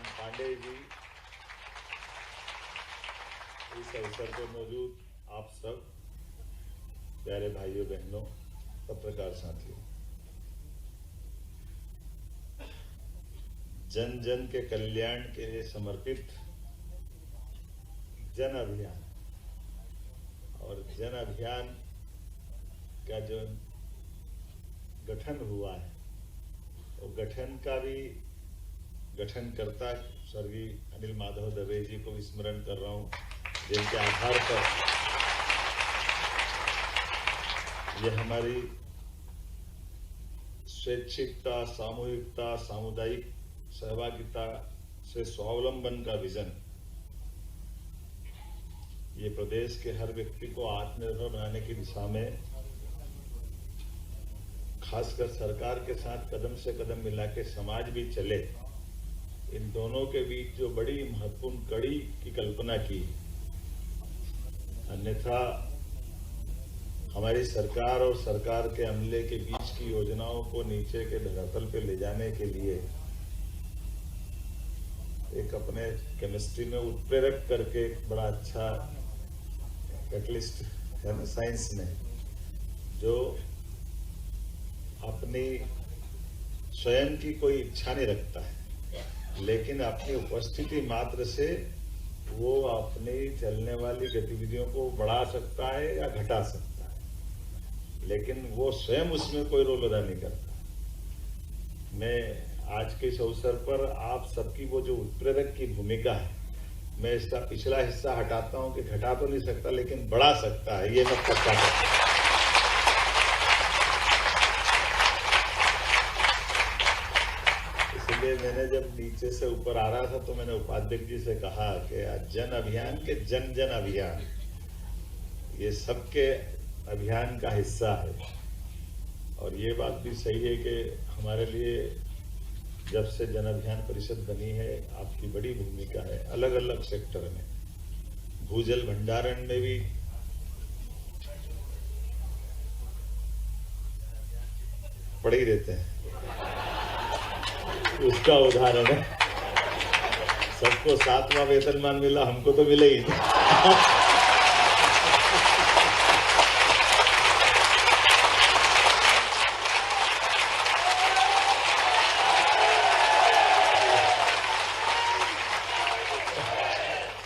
श्रीमान पांडे जी, इस अवसर पर मौजूद आप सब प्यारे भाइयों बहनों, पत्रकार साथियों, जन जन के कल्याण के लिए समर्पित जन अभियान और जन अभियान का जो गठन हुआ है, वो गठन का भी गठनकर्ता स्वर्गीय अनिल माधव दवे जी को स्मरण कर रहा हूं, जिनके आधार पर यह हमारी स्वैच्छिकता, सामूहिकता, सामुदायिक सहभागिता से स्वावलंबन का विजन ये प्रदेश के हर व्यक्ति को आत्मनिर्भर बनाने की दिशा में खासकर सरकार के साथ कदम से कदम मिला के समाज भी चले, इन दोनों के बीच जो बड़ी महत्वपूर्ण कड़ी की कल्पना की। अन्यथा हमारी सरकार और सरकार के अमले के बीच की योजनाओं को नीचे के धरातल पे ले जाने के लिए एक अपने केमिस्ट्री में उत्प्रेरक करके एक बड़ा अच्छा कैटलिस्ट है ना साइंस में, जो अपनी स्वयं की कोई इच्छा नहीं रखता है, लेकिन अपनी उपस्थिति मात्र से वो अपनी चलने वाली गतिविधियों को बढ़ा सकता है या घटा सकता है, लेकिन वो स्वयं उसमें कोई रोल अदा नहीं करता। मैं आज के इस अवसर पर आप सबकी वो जो उत्प्रेरक की भूमिका है, मैं इसका पिछला हिस्सा हटाता हूं कि घटा तो नहीं सकता लेकिन बढ़ा सकता है, ये मैं पक्का करता हूं। इसलिए मैंने जब नीचे से ऊपर आ रहा था तो मैंने उपाध्यक्ष जी से कहा कि जन अभियान के जन जन अभियान ये सबके अभियान का हिस्सा है। और ये बात भी सही है कि हमारे लिए जब से जन अभियान परिषद बनी है, आपकी बड़ी भूमिका है अलग अलग सेक्टर में। भूजल भंडारण में भी पड़े ही रहते हैं, उसका उदाहरण है। सबको 7वां वेतनमान मिला, हमको तो मिले ही नहीं।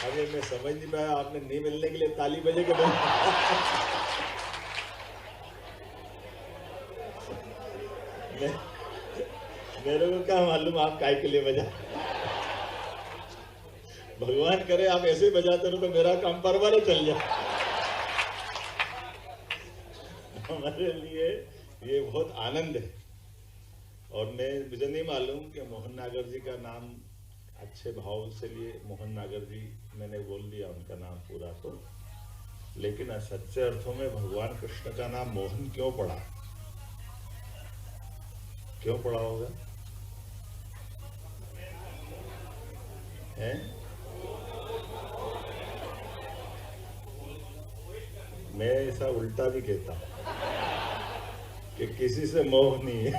अभी मैं समझ नहीं पाया, आपने नहीं मिलने के लिए ताली बजे के मेरे को क्या मालूम आप काय के लिए बजा। भगवान करे आप ऐसे बजाते रहो तो मेरा काम परवाने चल जाए। हमारे लिए ये बहुत आनंद है। और मुझे नहीं मालूम कि मोहन नागर जी का नाम अच्छे भाव से लिए, मोहन नागर जी मैंने बोल दिया उनका नाम पूरा तो, लेकिन सच्चे अर्थों में भगवान कृष्ण का नाम मोहन क्यों पड़ा, क्यों पड़ा होगा? है? मैं ऐसा उल्टा भी कहता हूं कि किसी से मोह नहीं है।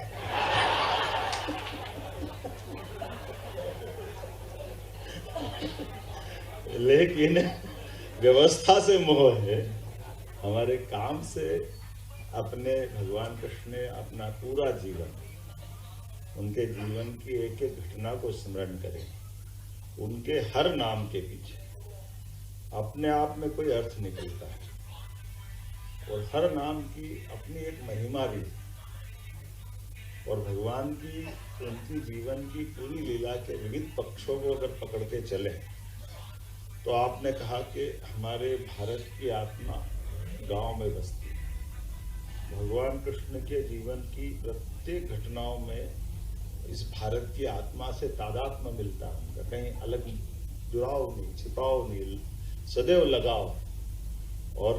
लेकिन व्यवस्था से मोह है। हमारे काम से अपने भगवान कृष्ण ने अपना पूरा जीवन, उनके जीवन की एक एक घटना को स्मरण करें। उनके हर नाम के पीछे अपने आप में कोई अर्थ निकलता है और हर नाम की अपनी एक महिमा भी है। और भगवान की उनकी जीवन की पूरी लीला के विविध पक्षों को अगर पकड़ के चले तो आपने कहा कि हमारे भारत की आत्मा गांव में बसती है। भगवान कृष्ण के जीवन की प्रत्येक घटनाओं में इस भारत की आत्मा से तादात्म्य मिलता है। उनका कहीं अलग जुड़ाव नहीं, छिपाव नहीं, सदैव लगाव। और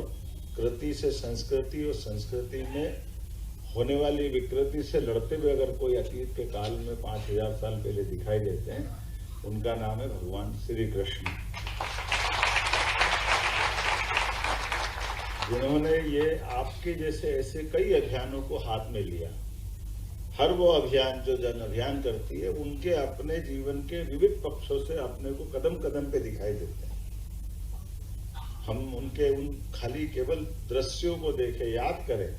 कृति से संस्कृति और संस्कृति में होने वाली विकृति से लड़ते हुए अगर कोई अतीत के काल में 5000 साल पहले दिखाई देते हैं, उनका नाम है भगवान श्री कृष्ण, जिन्होंने ये आपके जैसे ऐसे कई अभियानों को हाथ में लिया। हर वो अभियान जो जन अभियान करती है, उनके अपने जीवन के विविध पक्षों से अपने को कदम कदम पे दिखाई देते हैं। हम उनके उन खाली केवल दृश्यों को देखे, याद करें,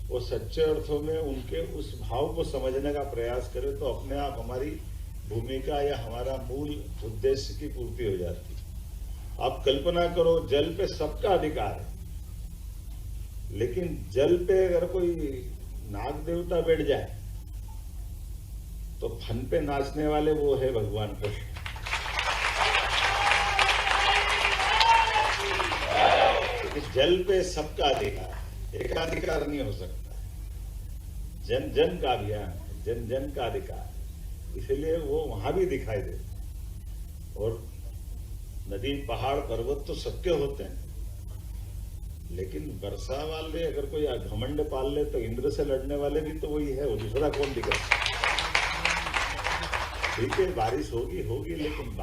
वो सच्चे अर्थों में उनके उस भाव को समझने का प्रयास करें, तो अपने आप हमारी भूमिका या हमारा मूल उद्देश्य की पूर्ति हो जाती है। आप कल्पना करो, जल पे सबका अधिकार है, लेकिन जल पे अगर कोई नाग देवता बैठ जाए तो फन पे नाचने वाले वो है भगवान कृष्ण। जल पे सबका अधिकार, एकाधिकार नहीं हो सकता। जन जन का अभियान है, जन जन का अधिकार, इसलिए वो वहां भी दिखाई देते। और नदी पहाड़ पर्वत तो सबके होते हैं, लेकिन वर्षा वाले अगर कोई घमंड पाल ले तो इंद्र से लड़ने वाले भी तो वही है, वो दूसरा कौन दिख रहा है? ठीक है, बारिश होगी, लेकिन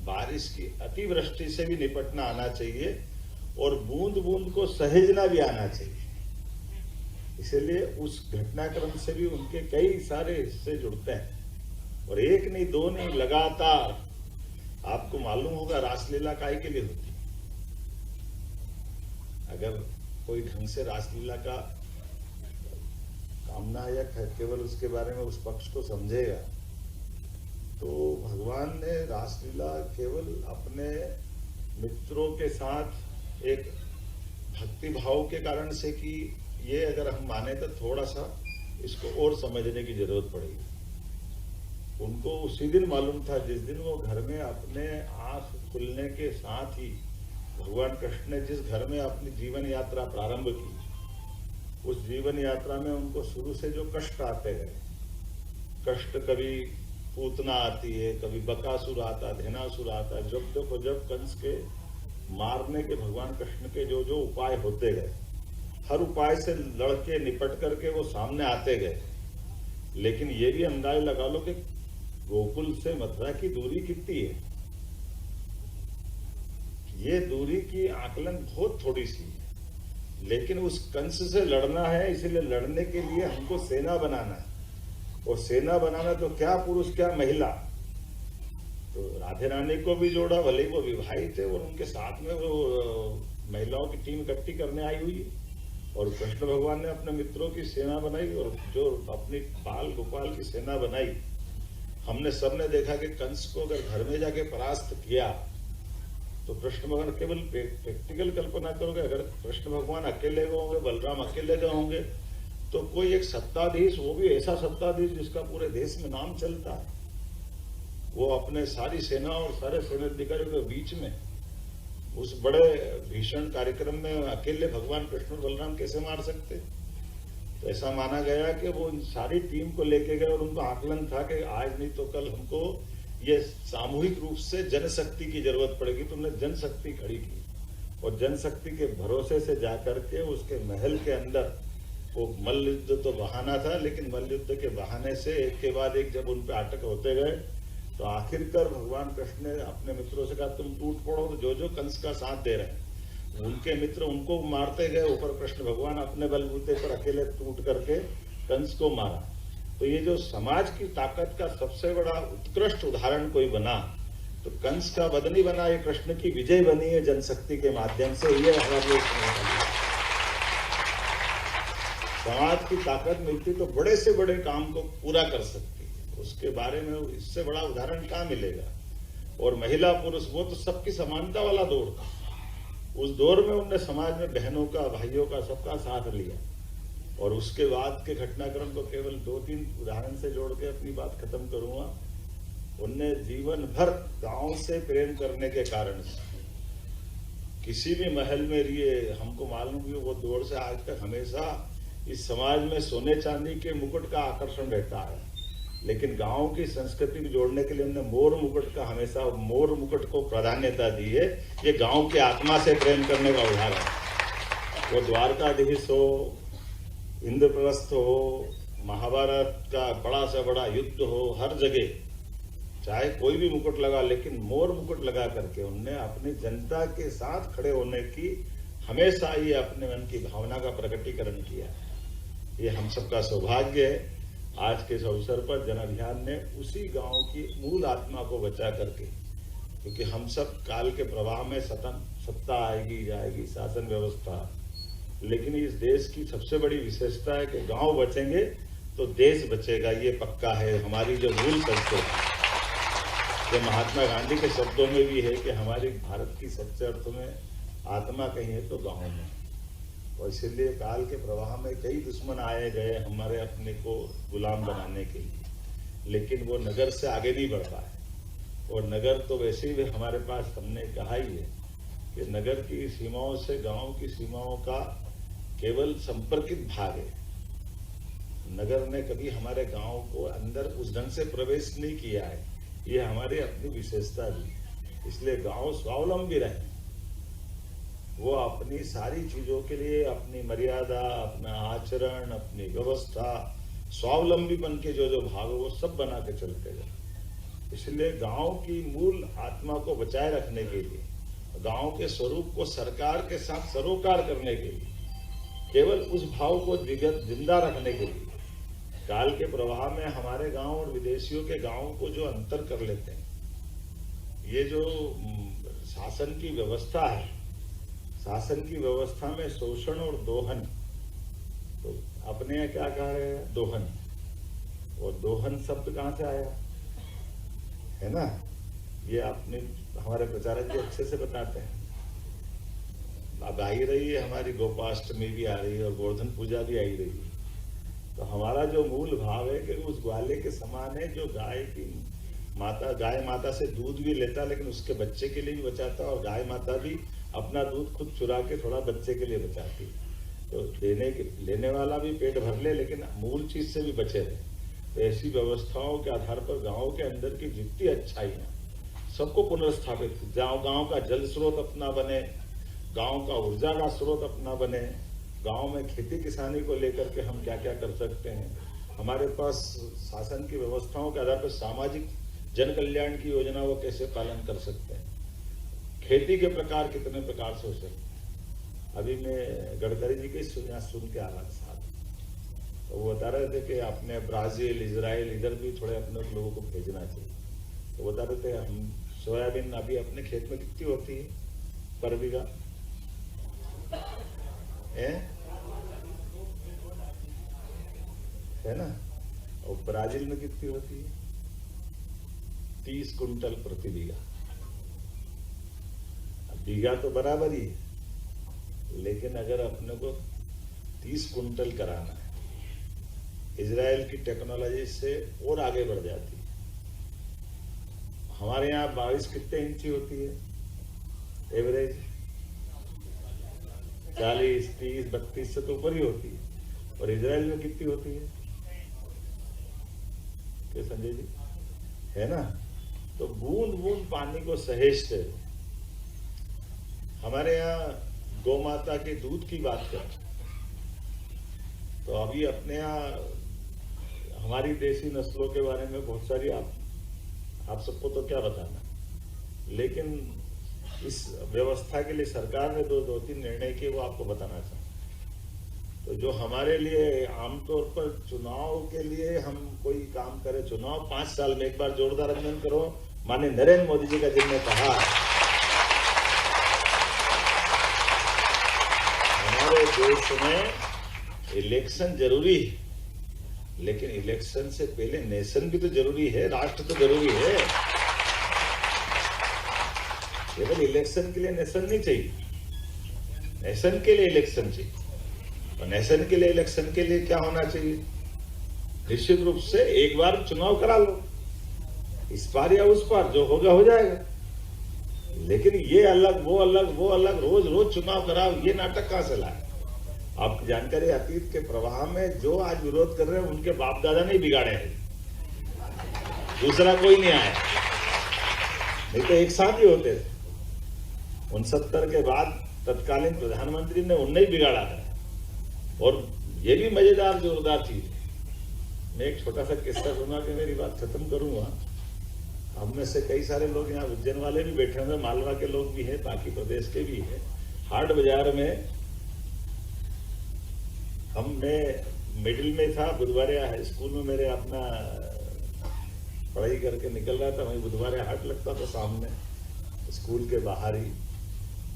बारिश की अतिवृष्टि से भी निपटना आना चाहिए और बूंद बूंद को सहेजना भी आना चाहिए। इसलिए उस घटनाक्रम से भी उनके कई सारे हिस्से जुड़ते हैं, और एक नहीं, दो नहीं, लगातार। आपको मालूम होगा रासलीला काहे के लिए होती है? अगर कोई ढंग से रासलीला का कामना या केवल उसके बारे में उस पक्ष को समझेगा, तो भगवान ने रासलीला केवल अपने मित्रों के साथ एक भक्ति भाव के कारण से की, ये अगर हम माने तो थोड़ा सा इसको और समझने की जरूरत पड़ेगी। उनको उसी दिन मालूम था, जिस दिन वो घर में अपने आंख खुलने के साथ ही भगवान कृष्ण ने जिस घर में अपनी जीवन यात्रा प्रारंभ की, उस जीवन यात्रा में उनको शुरू से जो कष्ट आते गए, कष्ट कभी पूतना आती है, कभी बकासुर आता, धेनासुर आता, जब देखो जब कंस के मारने के भगवान कृष्ण के जो जो उपाय होते गए, हर उपाय से लड़के निपट करके वो सामने आते गए। लेकिन ये भी अंदाज लगा लो कि गोकुल से मथुरा की दूरी कितनी है। ये दूरी की आकलन बहुत थोड़ी सी है, लेकिन उस कंस से लड़ना है, इसलिए लड़ने के लिए हमको सेना बनाना है। और सेना बनाना तो क्या पुरुष क्या महिला, तो राधे रानी को भी जोड़ा, भले वो विवाहित थे और उनके साथ में वो महिलाओं की टीम इकट्ठी करने आई हुई है। और कृष्ण भगवान ने अपने मित्रों की सेना बनाई, और जो अपनी बाल गोपाल की सेना बनाई। हमने सबने देखा कि कंस को अगर घर में जाके परास्त किया तो कृष्ण भगवान, केवल प्रैक्टिकल कल्पना करोगे, अगर कृष्ण भगवान अकेले गए होंगे, बलराम अकेले गए होंगे, तो कोई एक सत्ताधीश, वो भी ऐसा सत्ताधीश जिसका पूरे देश में नाम चलता है, वो अपने सारी सेना और सारे सेनाधिकारियों के बीच में उस बड़े भीषण कार्यक्रम में अकेले भगवान कृष्ण और बलराम कैसे मार सकते? तो ऐसा माना गया कि वो सारी टीम को लेके गए, और उनको आकलन था कि आज नहीं तो कल हमको ये सामूहिक रूप से जनशक्ति की जरूरत पड़ेगी। तुमने जनशक्ति खड़ी की, और जनशक्ति के भरोसे से जाकर के उसके महल के अंदर वो मल्ल युद्ध तो बहाना था, लेकिन मल्ल युद्ध के बहाने से एक के बाद एक जब उन पे आटक होते गए, तो आखिरकार भगवान कृष्ण ने अपने मित्रों से कहा तुम टूट पड़ो। तो जो जो कंस का साथ दे रहे हैं उनके मित्र उनको मारते गए, ऊपर कृष्ण भगवान अपने बलबूते पर अकेले टूट करके कंस को मारा। तो ये जो समाज की ताकत का सबसे बड़ा उत्कृष्ट उदाहरण कोई बना, तो कंस का वध नहीं बना, ये कृष्ण की विजय बनी है जनशक्ति के माध्यम से। ये हमारे समाज की ताकत मिलती तो बड़े से बड़े काम को पूरा कर सकती है, उसके बारे में इससे बड़ा उदाहरण कहाँ मिलेगा। और महिला पुरुष वो तो सबकी समानता वाला दौर था, उस दौर में उनने समाज में बहनों का, भाइयों का, सबका साथ लिया। और उसके बाद के घटनाक्रम को केवल 2-3 उदाहरण से जोड़ के अपनी बात खत्म करूंगा। उनने जीवन भर गांव से प्रेम करने के कारण से किसी भी महल में रहिए, हमको मालूम भी वो दौर से आज तक हमेशा इस समाज में सोने चांदी के मुकुट का आकर्षण रहता है, लेकिन गांव की संस्कृति को जोड़ने के लिए हमने मोर मुकुट का, हमेशा मोर मुकुट को प्राधान्यता दी है। ये गांव के आत्मा से प्रेम करने का उदाहरण। वो द्वारकाधीश हो, इंद्रप्रस्थ हो, महाभारत का बड़ा से बड़ा युद्ध हो, हर जगह चाहे कोई भी मुकुट लगा, लेकिन मोर मुकुट लगा करके उनने अपनी जनता के साथ खड़े होने की हमेशा ये अपने मन की भावना का प्रकटीकरण किया। ये हम सबका सौभाग्य है। आज के इस अवसर पर जन अभियान ने उसी गांव की मूल आत्मा को बचा करके, क्योंकि हम सब काल के प्रवाह में सत्ता आएगी जाएगी, शासन व्यवस्था, लेकिन इस देश की सबसे बड़ी विशेषता है कि गांव बचेंगे तो देश बचेगा। ये पक्का है। हमारी जो मूल संस्कृति है, जो महात्मा गांधी के शब्दों में भी है कि हमारी भारत की सच्चे अर्थ में आत्मा कहीं है तो गांव में। और इसलिए काल के प्रवाह में कई दुश्मन आए गए हमारे अपने को गुलाम बनाने के लिए, लेकिन वो नगर से आगे नहीं बढ़ पाए। और नगर तो वैसे भी हमारे पास, हमने कहा ही है कि नगर की सीमाओं से गांव की सीमाओं का केवल संपर्कित भाग है। नगर ने कभी हमारे गांव को अंदर उस ढंग से प्रवेश नहीं किया है। ये हमारी अपनी विशेषता भी। इसलिए गांव स्वावलंबी रहे, वो अपनी सारी चीजों के लिए अपनी मर्यादा, अपना आचरण, अपनी व्यवस्था, स्वावलंबी बन के जो भाग वो सब बना के चलते गए। इसलिए गांव की मूल आत्मा को बचाए रखने के लिए, गांव के स्वरूप को सरकार के साथ सरोकार करने के लिए, केवल उस भाव को जिंदा रखने के लिए काल के प्रवाह में हमारे गांव और विदेशियों के गांव को जो अंतर कर लेते हैं, ये जो शासन की व्यवस्था है, शासन की व्यवस्था में शोषण और दोहन, तो अपने यहाँ क्या कहा है? दोहन। और दोहन शब्द कहाँ से आया है ना? ये अपने हमारे प्रचारक जी अच्छे से बताते हैं। अब आ ही रही है, हमारी गोपाष्टमी भी आ रही है और गोवर्धन पूजा भी आ ही रही है। तो हमारा जो मूल भाव है कि उस ग्वाले के समान है जो गाय माता से दूध भी लेता, लेकिन उसके बच्चे के लिए भी बचाता, और गाय माता भी अपना दूध खुद चुरा के थोड़ा बच्चे के लिए बचाती। तो लेने वाला भी पेट भर ले, लेकिन मूल चीज से भी बचे रहे। तो ऐसी व्यवस्थाओं के आधार पर गांव के अंदर की जितनी अच्छाइयां सबको पुनर्स्थापित, गांव का जल स्रोत अपना बने, गांव का ऊर्जा का स्रोत अपना बने, गांव में खेती किसानी को लेकर के हम क्या क्या कर सकते हैं, हमारे पास शासन की व्यवस्थाओं के आधार पर सामाजिक जन कल्याण की योजना वो कैसे पालन कर सकते हैं, खेती के प्रकार कितने प्रकार से हो सकते हैं। अभी मैं गडकरी जी के सुन के आ रहा था साथ, तो वो बता रहे थे कि अपने ब्राजील, इजराइल, इधर भी थोड़े अपने लोगों को भेजना चाहिए। तो बता रहे थे हम सोयाबीन अभी अपने खेत में कितनी होती है पर बीघा है ना, और ब्राजील में कितनी होती है? 30 कुंटल प्रति बीघा। बीघा तो बराबर ही है, लेकिन अगर अपने को 30 कुंटल कराना है, इजराइल की टेक्नोलॉजी से और आगे बढ़ जाती है। हमारे यहाँ 22 कितने इंची होती है एवरेज? 40, 30, 32 से तो ऊपर ही होती है। और इजराइल में कितनी होती है क्या संजय जी? है ना? तो बूंद बूंद पानी को सहेजते। हमारे यहाँ गौ माता के दूध की बात करें तो अभी अपने यहाँ हमारी देसी नस्लों के बारे में बहुत सारी आप सबको तो क्या बताना, लेकिन इस व्यवस्था के लिए सरकार ने दो तीन निर्णय किए, वो आपको बताना चाहूँ। तो जो हमारे लिए आमतौर पर चुनाव के लिए हम कोई काम करें, चुनाव 5 साल में एक बार, जोरदार अभिनंदन करो माननीय नरेंद्र मोदी जी का, जिनने कहा हमारे देश में इलेक्शन जरूरी है, लेकिन इलेक्शन से पहले नेशन भी तो जरूरी है, राष्ट्र तो जरूरी है। केवल इलेक्शन के लिए नेशन नहीं चाहिए, नेशन के लिए इलेक्शन चाहिए। और नेशन के लिए इलेक्शन के लिए क्या होना चाहिए? निश्चित रूप से एक बार चुनाव करा लो, इस पार या उस पार, जो होगा हो जाएगा। लेकिन ये अलग वो अलग वो अलग, रोज रोज चुनाव कराओ, ये नाटक कहां से लाए? आपकी जानकारी, अतीत के प्रवाह में जो आज विरोध कर रहे हैं उनके बाप दादा नहीं बिगाड़े हैं, दूसरा कोई नहीं आया, नहीं तो एक साथ ही होते थे। 69 के बाद तत्कालीन प्रधानमंत्री ने उन्हें ही बिगाड़ा है। और ये भी मजेदार जोरदार चीज है। मैं एक छोटा सा किस्सा सुना के मेरी बात खत्म करूंगा। हम में से कई सारे लोग यहाँ उज्जैन वाले भी बैठे हुए, मालवा के लोग भी हैं, बाकी प्रदेश के भी हैं। हाट बाजार में हमने मिडिल में था, बुधवारे हाई स्कूल में मेरे अपना पढ़ाई करके निकल रहा था, वहीं बुधवारे हाट लगता था सामने स्कूल के बाहर ही।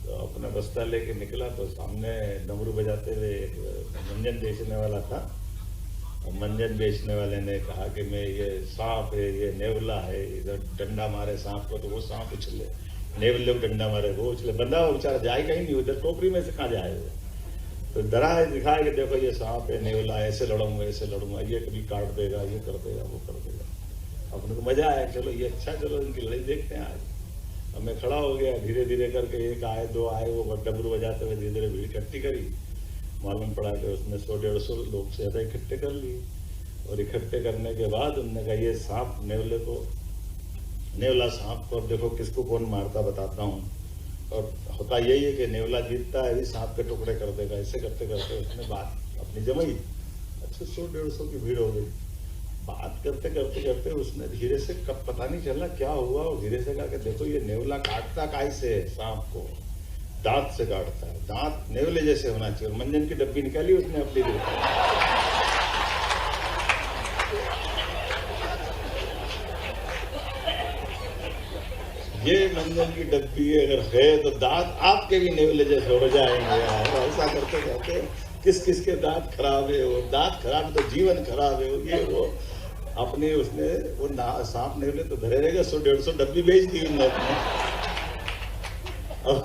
तो अपना बस्ता लेके निकला तो सामने डमरू बजाते हुए मंजन बेचने वाला था। और मंजन बेचने वाले ने कहा कि मैं ये सांप है, ये नेवला है, इधर डंडा मारे सांप को, तो वो सांप उछले, नेवले को डंडा मारे वो उछले। बंदा वो बेचारा जाए कहीं नहीं, उधर टोकरी में से कहाँ जाए वो। तो डरा है, दिखाया कि देखो ये सांप है, नेवला है, ऐसे लड़ूंगा ऐसे लड़ूंगा, ये कभी काट देगा, ये कर देगा, वो कर देगा। अपने को मजा आया, चलो ये अच्छा, चलो इनकी लड़ाई देखते हैं आज। अब मैं खड़ा हो गया, धीरे धीरे करके एक आए दो आए, वो डमरू बजाते हुए धीरे धीरे भीड़ इकट्ठी करी। मालूम पड़ा कि उसने 100-150 लोग से ज़्यादा इकट्ठे कर लिए। और इकट्ठे करने के बाद उन्होंने कहा ये सांप नेवले को, नेवला सांप को, देखो किसको कौन मारता बताता हूँ। और होता यही है कि नेवला जीतता है, सांप के टुकड़े कर देगा। ऐसे करते करते उसने बात अपनी जमाई। अच्छा 100-150 की भीड़ हो गई। बात करते करते करते उसने धीरे से, कब पता नहीं चला क्या हुआ, और धीरे से कहा कि देखो ये नेवला काटता काय से है, सांप को दांत से काटता है, दांत नेवले जैसे होना चाहिए। मंजन की डब्बी निकाली उसने अपनी ये मंजन की डब्बी अगर है तो दांत आपके भी नेवले जैसे हो जाएंगे। ऐसा करते करते किस किस के दांत खराब है, वो दांत खराब है तो जीवन खराब है, ये वो अपने उसने वो सांप नेवले तो धरे रहेगा। 100-150 डब्बी बेच दी उनने अपने। अब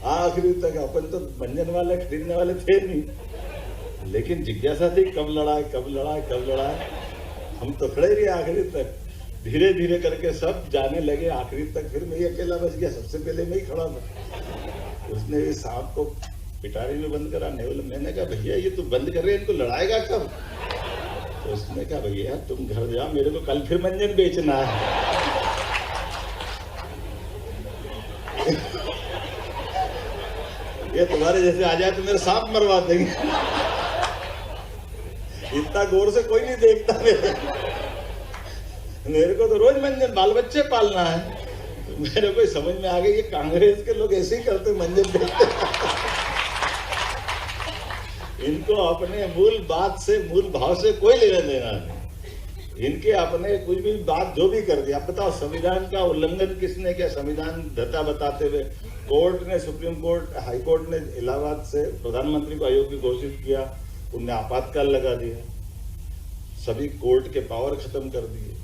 आखिरी तक अपन तो मंजन वाले खरीदने वाले थे नहीं, लेकिन जिज्ञासा थी कब लड़ाए कब लड़ाए कब लड़ाए। हम तो खड़े रहे आखिरी तक, धीरे धीरे करके सब जाने लगे आखिरी तक। फिर मैं अकेला बच गया, सबसे पहले मैं ही खड़ा था। उसने इस सांप को पिटारी में बंद करा नेवले। मैंने कहा भैया ये तो बंद कर रहे हैं, इनको लड़ाएगा कब? तो उसने कहा भैया तुम घर जाओ, मेरे को कल फिर मंजन बेचना है। ये तुम्हारे जैसे आ जाए तो मेरे सांप मरवा देंगे। इतना गौर से कोई नहीं देखता मेरे को तो रोज मंजन, बाल बच्चे पालना है। मेरे को समझ में आ गई ये कांग्रेस के लोग ऐसे ही करते, मंजन बेचते। इनको अपने मूल बात से, मूल भाव से कोई लेना देना नहीं। इनके अपने कुछ भी बात जो भी कर दिया। आप बताओ संविधान का उल्लंघन किसने किया? संविधान धता बताते हुए कोर्ट ने, सुप्रीम कोर्ट, हाई कोर्ट ने इलाहाबाद से प्रधानमंत्री को अयोग्य घोषित किया। उनने आपातकाल लगा दिया, सभी कोर्ट के पावर खत्म कर दिए।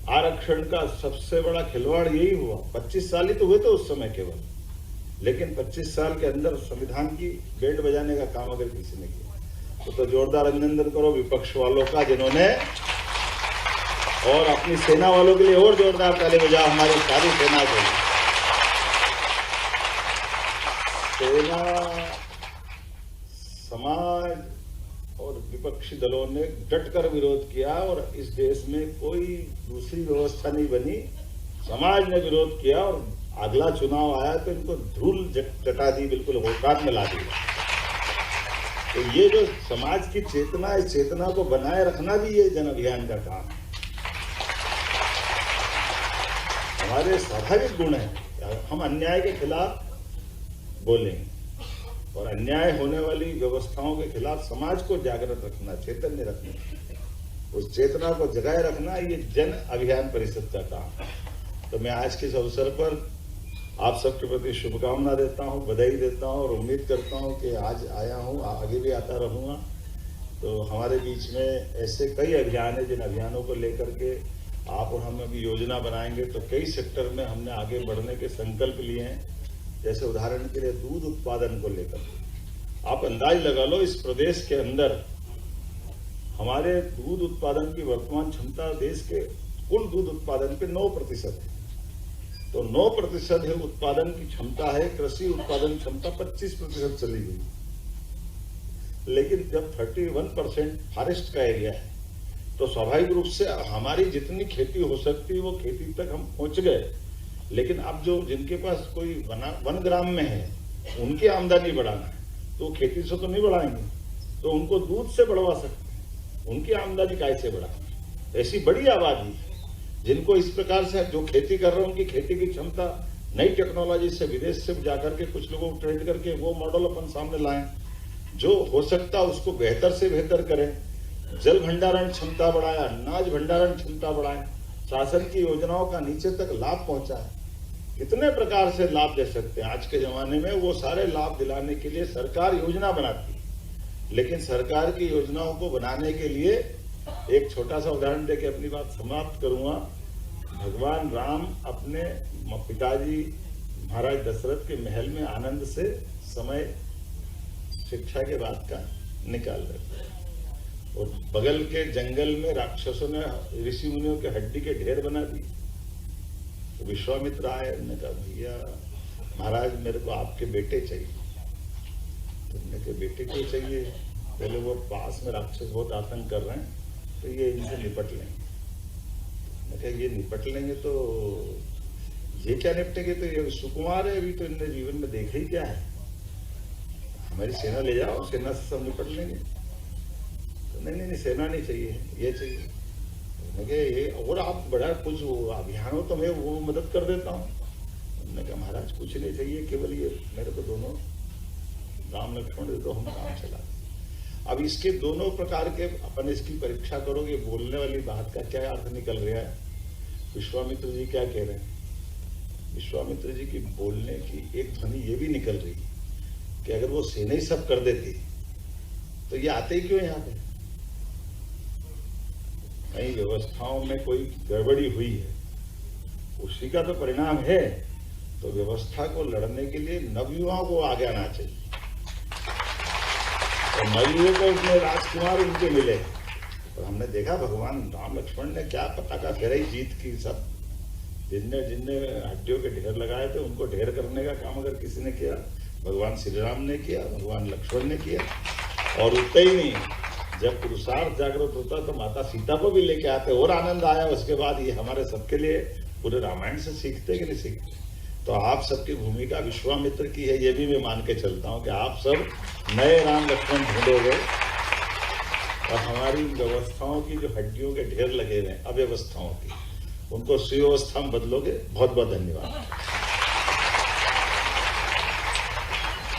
आरक्षण का सबसे बड़ा खिलवाड़ यही हुआ। 25 साल ही तो हुए थे उस समय केवल, लेकिन 25 साल के अंदर संविधान की बैंड बजाने का काम अगर किसी ने किया तो जोरदार अभिनंदन करो विपक्ष वालों का, जिन्होंने, और अपनी सेना वालों के लिए और जोरदार ताली बजाओ, हमारी सारी सेना के लिए। सेना, समाज और विपक्षी दलों ने डटकर विरोध किया, और इस देश में कोई दूसरी व्यवस्था नहीं बनी। समाज ने विरोध किया और अगला चुनाव आया तो इनको धूल चटा दी, बिल्कुल औकात में ला दी। तो ये जो समाज की चेतना, इस चेतना को बनाए रखना भी ये जन अभियान का काम है। हमारे स्वाभाविक गुण है, हम अन्याय के खिलाफ बोलेंगे और अन्याय होने वाली व्यवस्थाओं के खिलाफ समाज को जागृत रखना, चैतन्य रखना, उस चेतना को जगाए रखना, ये जन अभियान परिषद का काम है। तो मैं आज के इस अवसर पर आप सबके प्रति शुभकामना देता हूं, बधाई देता हूं और उम्मीद करता हूं कि आज आया हूं, आगे भी आता रहूंगा। तो हमारे बीच में ऐसे कई अभियान हैं जिन अभियानों को लेकर के आप और हम अभी योजना बनाएंगे। तो कई सेक्टर में हमने आगे बढ़ने के संकल्प लिए हैं। जैसे उदाहरण के लिए दूध उत्पादन को लेकर आप अंदाज लगा लो, इस प्रदेश के अंदर हमारे दूध उत्पादन की वर्तमान क्षमता देश के कुल दूध उत्पादन पे 9% है। तो 9% है उत्पादन की क्षमता है। कृषि उत्पादन क्षमता 25% चली गई। लेकिन जब 31% फॉरेस्ट का एरिया है तो स्वाभाविक रूप से हमारी जितनी खेती हो सकती है वो खेती तक हम पहुंच गए। लेकिन अब जो जिनके पास कोई वन ग्राम में है उनकी आमदनी बढ़ाना है तो खेती से तो नहीं बढ़ाएंगे, तो उनको दूध से बढ़वा सकते हैं। उनकी आमदनी कैसे बढ़ाएंगे? ऐसी बड़ी आबादी जिनको इस प्रकार से जो खेती कर रहे हैं उनकी खेती की क्षमता नई टेक्नोलॉजी से विदेश से जाकर के कुछ लोगों को ट्रेड करके वो मॉडल अपन सामने लाएं जो हो सकता उसको बेहतर से बेहतर करें। जल भंडारण क्षमता बढ़ाएं, अनाज भंडारण क्षमता बढ़ाएं, शासन की योजनाओं का नीचे तक लाभ पहुंचाएं। कितने प्रकार से लाभ दे सकते हैं। आज के जमाने में वो सारे लाभ दिलाने के लिए सरकार योजना बनाती है, लेकिन सरकार की योजनाओं को बनाने के लिए एक छोटा सा उदाहरण देके अपनी बात समाप्त करूंगा। भगवान राम अपने पिताजी महाराज दशरथ के महल में आनंद से समय शिक्षा के बाद का निकाल रहे थे, और बगल के जंगल में राक्षसों ने ऋषि मुनियों के हड्डी के ढेर बना दिए। तो विश्वामित्र आए, उन्होंने कहा भैया महाराज मेरे को आपके बेटे चाहिए। तो उन्होंने कहा बेटे क्यों चाहिए? पहले वो पास में राक्षस बहुत आतंक कर रहे हैं, तो ये इनसे निपट लेंगे। मैं कहा ये निपट लेंगे तो ये क्या निपटेंगे? तो ये सुकुमार है, अभी तो इनने जीवन में देखा ही क्या है। हमारी सेना ले जाओ, सेना से सब निपट लेंगे। तो नहीं सेना नहीं चाहिए, ये चाहिए। मैं कहा ये और आप बड़ा कुछ अभियान हो तो मैं वो मदद कर देता हूँ। उन्होंने कहा महाराज कुछ नहीं चाहिए, केवल ये मेरे को दोनों राम लक्ष्मण दे दो, हम काम चला। अब इसके दोनों प्रकार के अपन इसकी परीक्षा करोगे, बोलने वाली बात का क्या अर्थ निकल रहा है। विश्वामित्र जी क्या कह रहे हैं? विश्वामित्र जी की बोलने की एक ध्वनि ये भी निकल रही है कि अगर वो सेना ही सब कर देती तो ये आते ही क्यों यहाँ पे? कई व्यवस्थाओं में कोई गड़बड़ी हुई है, उसी का तो परिणाम है। तो व्यवस्था को लड़ने के लिए नवयुवाओं को आगे आना चाहिए। तो नवयुवकों को उसमें राजकुमार उनके मिले, और हमने देखा भगवान राम लक्ष्मण ने क्या पताका फहराई जीत की। सब जिनने जिनने हड्डियों के ढेर लगाए थे उनको ढेर करने का काम अगर किसी ने किया, भगवान श्री राम ने किया, भगवान लक्ष्मण ने किया। और उतना ही नहीं, जब पुरुषार्थ जागृत होता तो माता सीता को भी लेके आते, और आनंद आया। उसके बाद ये हमारे सबके लिए पूरे रामायण से सीखते कि नहीं सीखते? तो आप सबकी भूमिका विश्वामित्र की है, ये भी मैं मान के चलता हूं कि आप सब नए राम लक्ष्मण ढूंढोगे, और हमारी व्यवस्थाओं की जो हड्डियों के ढेर लगे हुए अव्यवस्थाओं की, उनको सुव्यवस्था में बदलोगे। बहुत बहुत धन्यवाद।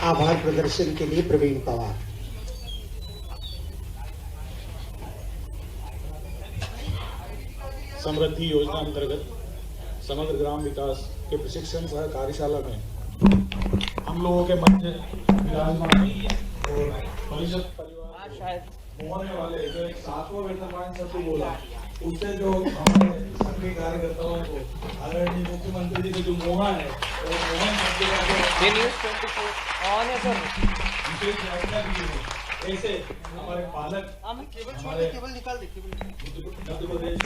आभार प्रदर्शन के लिए प्रवीण पवार। समृद्धि योजना अंतर्गत समग्र ग्राम विकास के प्रशिक्षण सह कार्यशाला में हम लोगों के मध्य विराजमान और परिषद परिवार शायद होने वाले जो एक 7वां वेतनमान सत्र बोला, उससे जो हमारे सभी कार्यकर्ताओं को आदरणीय मुख्यमंत्री जी का जो मोहा है, और मोहन शब्द का जो न्यूज़ 24 ऑन है सर, विशेष यात्रा की है। ऐसे हमारे पालक, हमारे केवल निकाल दे मध्य प्रदेश